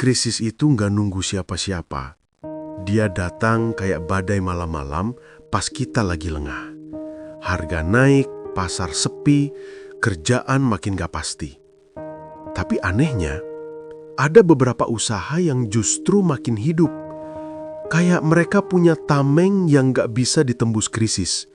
krisis itu nggak nunggu siapa-siapa. Dia datang kayak badai malam-malam pas kita lagi lengah. Harga naik, pasar sepi, kerjaan makin gak pasti. Tapi anehnya, ada beberapa usaha yang justru makin hidup. Kayak mereka punya tameng yang gak bisa ditembus krisis.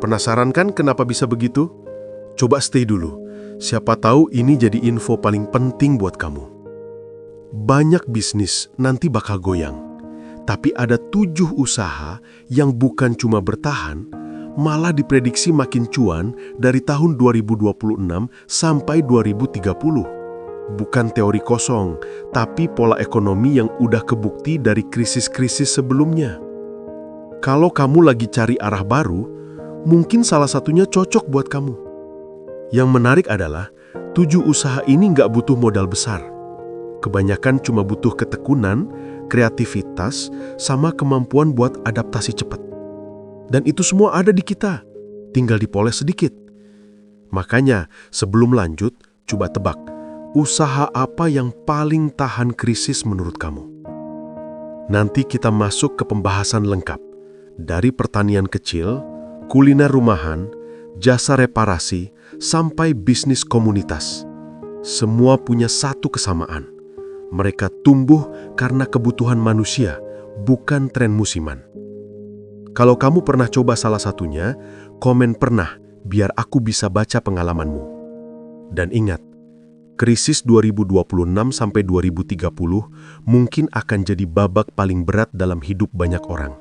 Penasaran kan kenapa bisa begitu? Coba stay dulu. Siapa tahu ini jadi info paling penting buat kamu. Banyak bisnis nanti bakal goyang. Tapi ada 7 usaha yang bukan cuma bertahan, malah diprediksi makin cuan dari tahun 2026 sampai 2030. Bukan teori kosong, tapi pola ekonomi yang udah kebukti dari krisis-krisis sebelumnya. Kalau kamu lagi cari arah baru, mungkin salah satunya cocok buat kamu. Yang menarik adalah, 7 usaha ini nggak butuh modal besar. Kebanyakan cuma butuh ketekunan, kreativitas, sama kemampuan buat adaptasi cepat. Dan itu semua ada di kita, tinggal dipoles sedikit. Makanya, sebelum lanjut, coba tebak, usaha apa yang paling tahan krisis menurut kamu? Nanti kita masuk ke pembahasan lengkap. Dari pertanian kecil, kuliner rumahan, jasa reparasi, sampai bisnis komunitas. Semua punya satu kesamaan. Mereka tumbuh karena kebutuhan manusia, bukan tren musiman. Kalau kamu pernah coba salah satunya, komen pernah biar aku bisa baca pengalamanmu. Dan ingat, krisis 2026 sampai 2030 mungkin akan jadi babak paling berat dalam hidup banyak orang.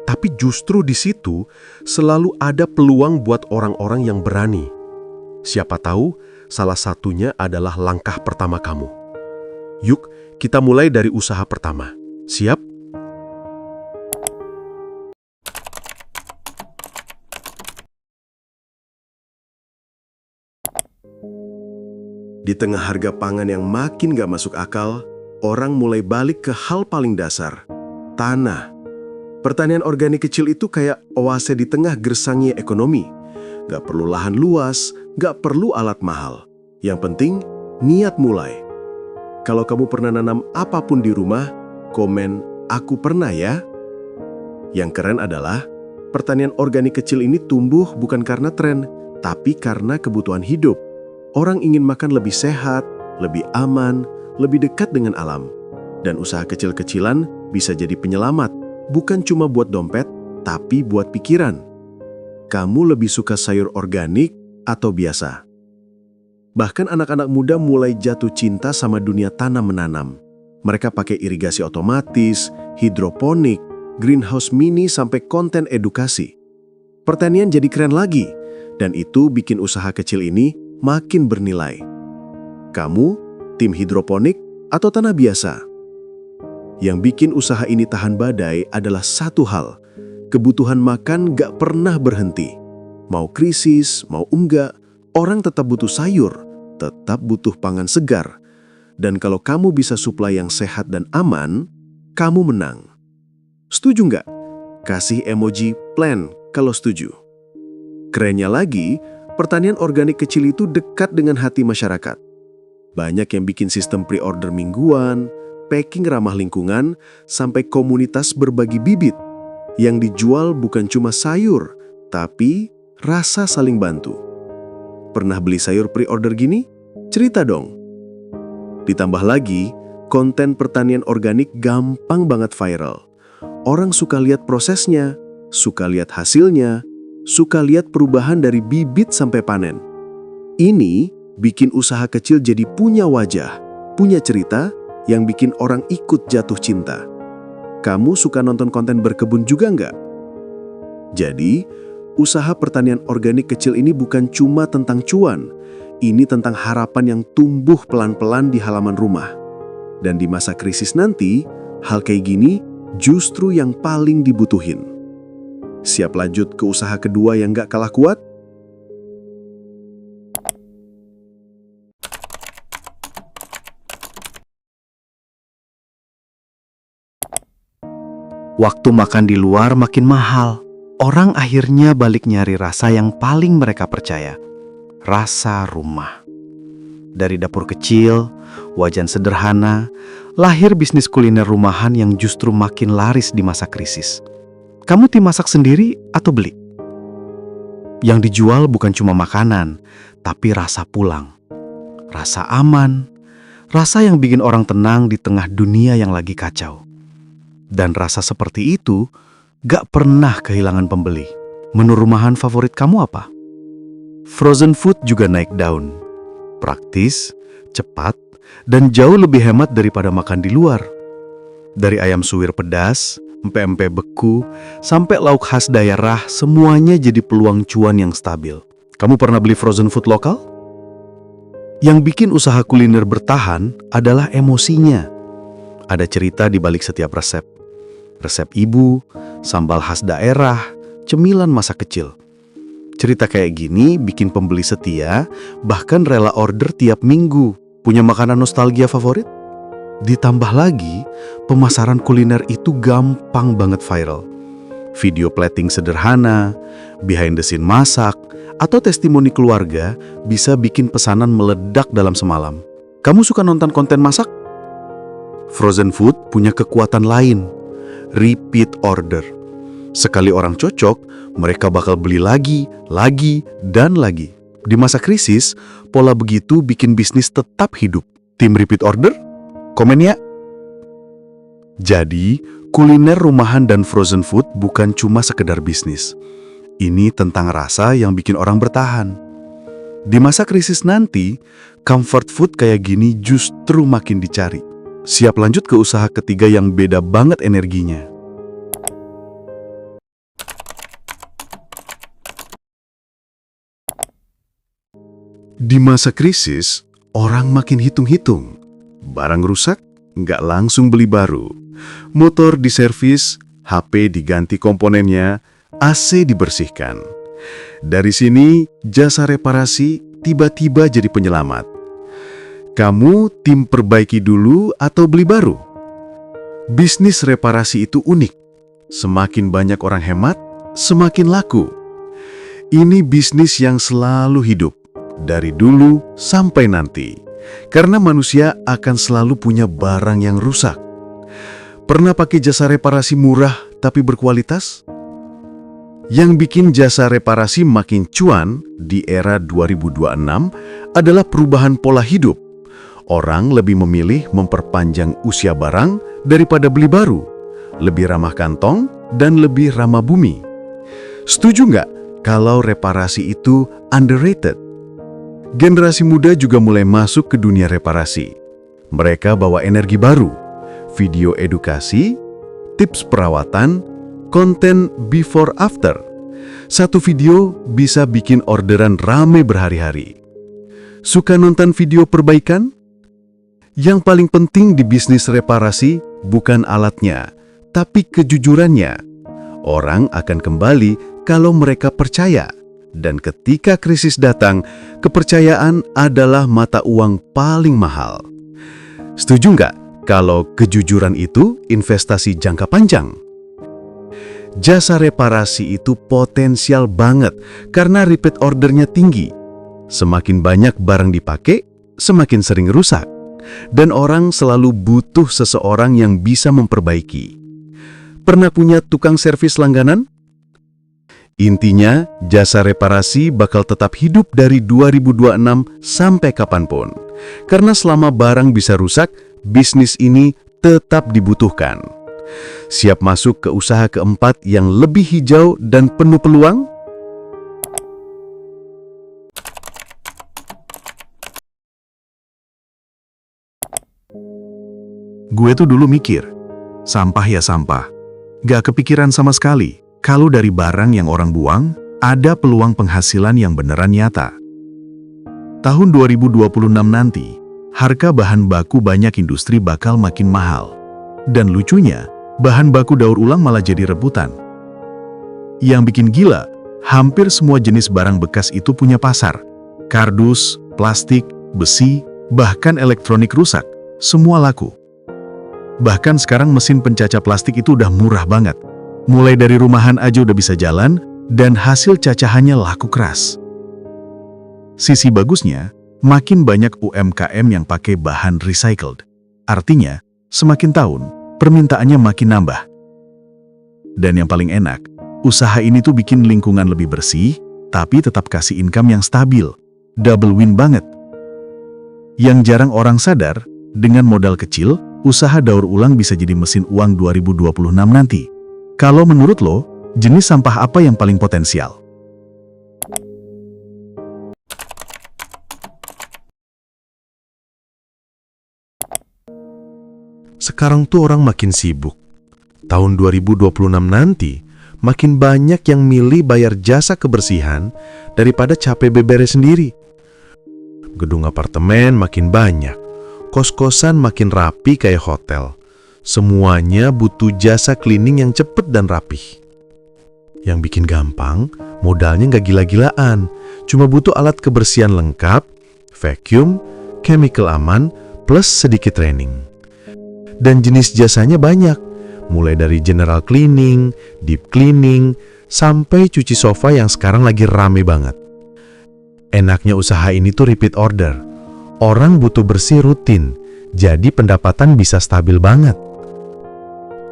Tapi justru di situ selalu ada peluang buat orang-orang yang berani. Siapa tahu salah satunya adalah langkah pertama kamu. Yuk, kita mulai dari usaha pertama. Siap? Di tengah harga pangan yang makin gak masuk akal, orang mulai balik ke hal paling dasar, tanah. Pertanian organik kecil itu kayak oase di tengah gersangnya ekonomi. Gak perlu lahan luas, gak perlu alat mahal. Yang penting, niat mulai. Kalau kamu pernah nanam apapun di rumah, komen, aku pernah ya. Yang keren adalah, pertanian organik kecil ini tumbuh bukan karena tren, tapi karena kebutuhan hidup. Orang ingin makan lebih sehat, lebih aman, lebih dekat dengan alam. Dan usaha kecil-kecilan bisa jadi penyelamat, bukan cuma buat dompet, tapi buat pikiran. Kamu lebih suka sayur organik atau biasa? Bahkan anak-anak muda mulai jatuh cinta sama dunia tanam menanam. Mereka pakai irigasi otomatis, hidroponik, greenhouse mini sampai konten edukasi. Pertanian jadi keren lagi, dan itu bikin usaha kecil ini makin bernilai. Kamu, tim hidroponik atau tanah biasa? Yang bikin usaha ini tahan badai adalah satu hal, kebutuhan makan gak pernah berhenti. Mau krisis, mau enggak, orang tetap butuh sayur, tetap butuh pangan segar. Dan kalau kamu bisa suplai yang sehat dan aman, kamu menang. Setuju nggak? Kasih emoji plan kalau setuju. Kerennya lagi, pertanian organik kecil itu dekat dengan hati masyarakat. Banyak yang bikin sistem pre-order mingguan, packing ramah lingkungan, sampai komunitas berbagi bibit. Yang dijual bukan cuma sayur, tapi rasa saling bantu. Pernah beli sayur pre-order gini? Cerita dong. Ditambah lagi, konten pertanian organik gampang banget viral. Orang suka lihat prosesnya, suka lihat hasilnya, suka lihat perubahan dari bibit sampai panen. Ini bikin usaha kecil jadi punya wajah, punya cerita yang bikin orang ikut jatuh cinta. Kamu suka nonton konten berkebun juga nggak? Jadi, usaha pertanian organik kecil ini bukan cuma tentang cuan, ini tentang harapan yang tumbuh pelan-pelan di halaman rumah. Dan di masa krisis nanti, hal kayak gini justru yang paling dibutuhin. Siap lanjut ke usaha kedua yang gak kalah kuat? Waktu makan di luar makin mahal. Orang akhirnya balik nyari rasa yang paling mereka percaya. Rasa rumah. Dari dapur kecil, wajan sederhana, lahir bisnis kuliner rumahan yang justru makin laris di masa krisis. Kamu tim masak sendiri atau beli? Yang dijual bukan cuma makanan, tapi rasa pulang. Rasa aman, rasa yang bikin orang tenang di tengah dunia yang lagi kacau. Dan rasa seperti itu gak pernah kehilangan pembeli. Menu rumahan favorit kamu apa? Frozen food juga naik daun. Praktis, cepat, dan jauh lebih hemat daripada makan di luar. Dari ayam suwir pedas, empek-empek beku, sampai lauk khas daerah, semuanya jadi peluang cuan yang stabil. Kamu pernah beli frozen food lokal? Yang bikin usaha kuliner bertahan adalah emosinya. Ada cerita di balik setiap resep. Resep ibu, sambal khas daerah, cemilan masa kecil. Cerita kayak gini bikin pembeli setia, bahkan rela order tiap minggu. Punya makanan nostalgia favorit? Ditambah lagi, pemasaran kuliner itu gampang banget viral. Video plating sederhana, behind the scene masak, atau testimoni keluarga bisa bikin pesanan meledak dalam semalam. Kamu suka nonton konten masak? Frozen food punya kekuatan lain, repeat order. Sekali orang cocok, mereka bakal beli lagi, dan lagi. Di masa krisis, pola begitu bikin bisnis tetap hidup. Tim repeat order? Komen ya! Jadi, kuliner rumahan dan frozen food bukan cuma sekedar bisnis. Ini tentang rasa yang bikin orang bertahan. Di masa krisis nanti, comfort food kayak gini justru makin dicari. Siap lanjut ke usaha ketiga yang beda banget energinya. Di masa krisis, orang makin hitung-hitung. Barang rusak, nggak langsung beli baru. Motor diservis, HP diganti komponennya, AC dibersihkan. Dari sini, jasa reparasi tiba-tiba jadi penyelamat. Kamu tim perbaiki dulu atau beli baru? Bisnis reparasi itu unik. Semakin banyak orang hemat, semakin laku. Ini bisnis yang selalu hidup. Dari dulu sampai nanti, karena manusia akan selalu punya barang yang rusak. Pernah pakai jasa reparasi murah tapi berkualitas? Yang bikin jasa reparasi makin cuan di era 2026 adalah perubahan pola hidup. Orang lebih memilih memperpanjang usia barang daripada beli baru, lebih ramah kantong dan lebih ramah bumi. Setuju nggak kalau reparasi itu underrated? Generasi muda juga mulai masuk ke dunia reparasi. Mereka bawa energi baru, video edukasi, tips perawatan, konten before after. Satu video bisa bikin orderan rame berhari-hari. Suka nonton video perbaikan? Yang paling penting di bisnis reparasi bukan alatnya, tapi kejujurannya. Orang akan kembali kalau mereka percaya. Dan ketika krisis datang, kepercayaan adalah mata uang paling mahal. Setuju nggak kalau kejujuran itu investasi jangka panjang? Jasa reparasi itu potensial banget karena repeat ordernya tinggi. Semakin banyak barang dipakai, semakin sering rusak. Dan orang selalu butuh seseorang yang bisa memperbaiki. Pernah punya tukang servis langganan? Intinya, jasa reparasi bakal tetap hidup dari 2026 sampai kapanpun. Karena selama barang bisa rusak, bisnis ini tetap dibutuhkan. Siap masuk ke usaha keempat yang lebih hijau dan penuh peluang? Gue tuh dulu mikir, sampah ya sampah. Gak kepikiran sama sekali. Kalau dari barang yang orang buang, ada peluang penghasilan yang beneran nyata. Tahun 2026 nanti, harga bahan baku banyak industri bakal makin mahal. Dan lucunya, bahan baku daur ulang malah jadi rebutan. Yang bikin gila, hampir semua jenis barang bekas itu punya pasar. Kardus, plastik, besi, bahkan elektronik rusak, semua laku. Bahkan sekarang mesin pencacah plastik itu udah murah banget. Mulai dari rumahan aja udah bisa jalan, dan hasil cacahannya laku keras. Sisi bagusnya, makin banyak UMKM yang pakai bahan recycled. Artinya, Semakin tahun, permintaannya makin nambah. Dan yang paling enak, usaha ini tuh bikin lingkungan lebih bersih, tapi tetap kasih income yang stabil. Double win banget. Yang jarang orang sadar, dengan modal kecil, usaha daur ulang bisa jadi mesin uang 2026 nanti. Kalau menurut lo, jenis sampah apa yang paling potensial? Sekarang tuh orang makin sibuk. Tahun 2026 nanti, makin banyak yang milih bayar jasa kebersihan daripada capek beberes sendiri. Gedung apartemen makin banyak, kos-kosan makin rapi kayak hotel. Semuanya butuh jasa cleaning yang cepet dan rapih. Yang bikin gampang, modalnya nggak gila-gilaan. Cuma butuh alat kebersihan lengkap, vacuum, chemical aman, plus sedikit training. Dan jenis jasanya banyak, mulai dari general cleaning, deep cleaning, sampai cuci sofa yang sekarang lagi rame banget. Enaknya usaha ini tuh repeat order. Orang butuh bersih rutin, jadi pendapatan bisa stabil banget.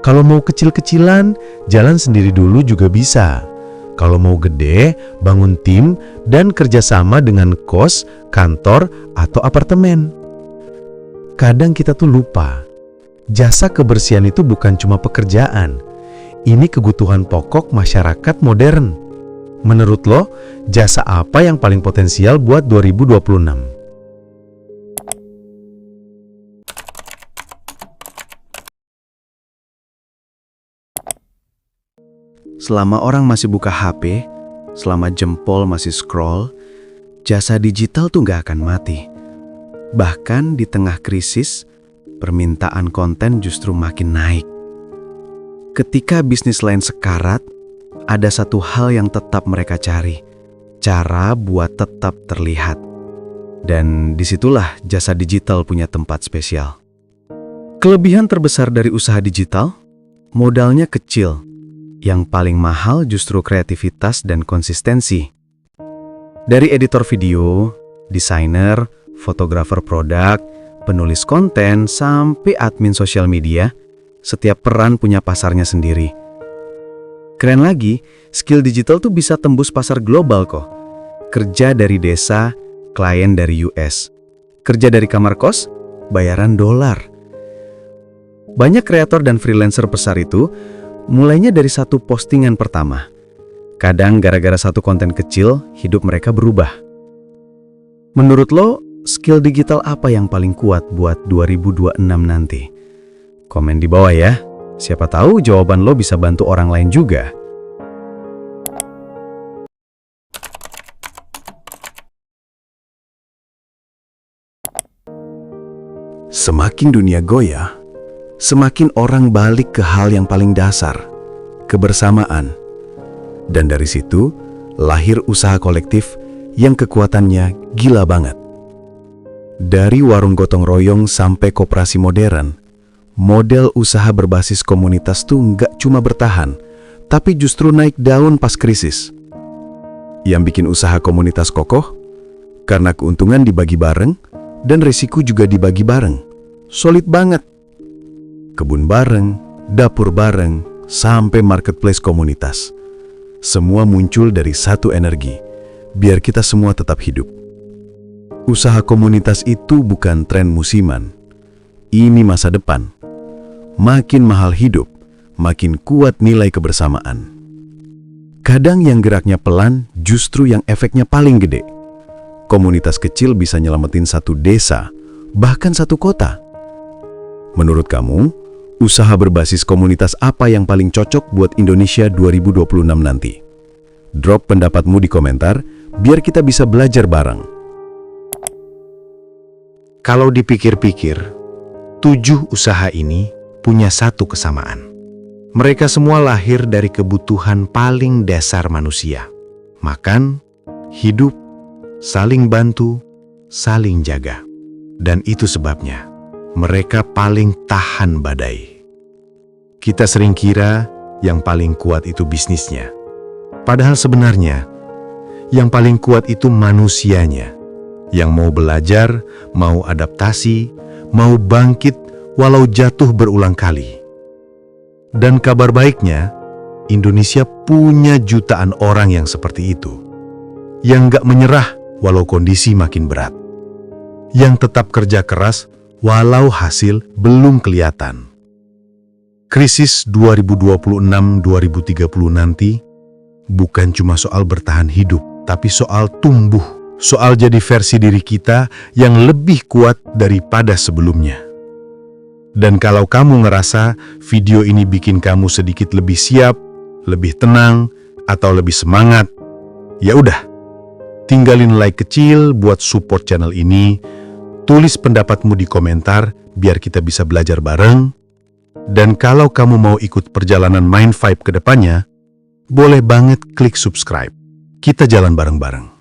Kalau mau kecil-kecilan, jalan sendiri dulu juga bisa. Kalau mau gede, bangun tim dan kerjasama dengan kos, kantor, atau apartemen. Kadang kita tuh lupa, jasa kebersihan itu bukan cuma pekerjaan. Ini kebutuhan pokok masyarakat modern. Menurut lo, jasa apa yang paling potensial buat 2026? Selama orang masih buka HP, selama jempol masih scroll, jasa digital tuh nggak akan mati. Bahkan di tengah krisis, permintaan konten justru makin naik. Ketika bisnis lain sekarat, ada satu hal yang tetap mereka cari, cara buat tetap terlihat. Dan disitulah jasa digital punya tempat spesial. Kelebihan terbesar dari usaha digital, modalnya kecil. Yang paling mahal justru kreativitas dan konsistensi. Dari editor video, desainer, fotografer produk, penulis konten, sampai admin sosial media, setiap peran punya pasarnya sendiri. Keren lagi, skill digital tuh bisa tembus pasar global kok. Kerja dari desa, klien dari US. Kerja dari kamar kos, bayaran dolar. Banyak kreator dan freelancer besar itu mulainya dari satu postingan pertama. Kadang gara-gara satu konten kecil, hidup mereka berubah. Menurut lo, skill digital apa yang paling kuat buat 2026 nanti? Komen di bawah ya. Siapa tahu jawaban lo bisa bantu orang lain juga. Semakin dunia goyah, semakin orang balik ke hal yang paling dasar, kebersamaan. Dan dari situ, lahir usaha kolektif yang kekuatannya gila banget. Dari warung gotong royong sampai koperasi modern, model usaha berbasis komunitas tuh nggak cuma bertahan, tapi justru naik daun pas krisis. Yang bikin usaha komunitas kokoh, karena keuntungan dibagi bareng, dan risiko juga dibagi bareng. Solid banget. Kebun bareng, dapur bareng, sampai marketplace komunitas. Semua muncul dari satu energi, biar kita semua tetap hidup. Usaha komunitas itu bukan tren musiman. Ini masa depan. Makin mahal hidup, makin kuat nilai kebersamaan. Kadang yang geraknya pelan, justru yang efeknya paling gede. Komunitas kecil bisa nyelamatin satu desa, bahkan satu kota. Menurut kamu, usaha berbasis komunitas apa yang paling cocok buat Indonesia 2026 nanti? Drop pendapatmu di komentar, biar kita bisa belajar bareng. Kalau dipikir-pikir, 7 usaha ini punya satu kesamaan. Mereka semua lahir dari kebutuhan paling dasar manusia. Makan, hidup, saling bantu, saling jaga. Dan itu sebabnya mereka paling tahan badai. Kita sering kira yang paling kuat itu bisnisnya. Padahal sebenarnya, yang paling kuat itu manusianya. Yang mau belajar, mau adaptasi, mau bangkit walau jatuh berulang kali. Dan kabar baiknya, Indonesia punya jutaan orang yang seperti itu. Yang gak menyerah walau kondisi makin berat. Yang tetap kerja keras walau hasil belum kelihatan. Krisis 2026-2030 nanti bukan cuma soal bertahan hidup, tapi soal tumbuh, soal jadi versi diri kita yang lebih kuat daripada sebelumnya. Dan kalau kamu ngerasa video ini bikin kamu sedikit lebih siap, lebih tenang, atau lebih semangat, ya udah, tinggalin like kecil buat support channel ini, tulis pendapatmu di komentar biar kita bisa belajar bareng. Dan kalau kamu mau ikut perjalanan Mind Vibe ke depannya, boleh banget klik subscribe. Kita jalan bareng-bareng.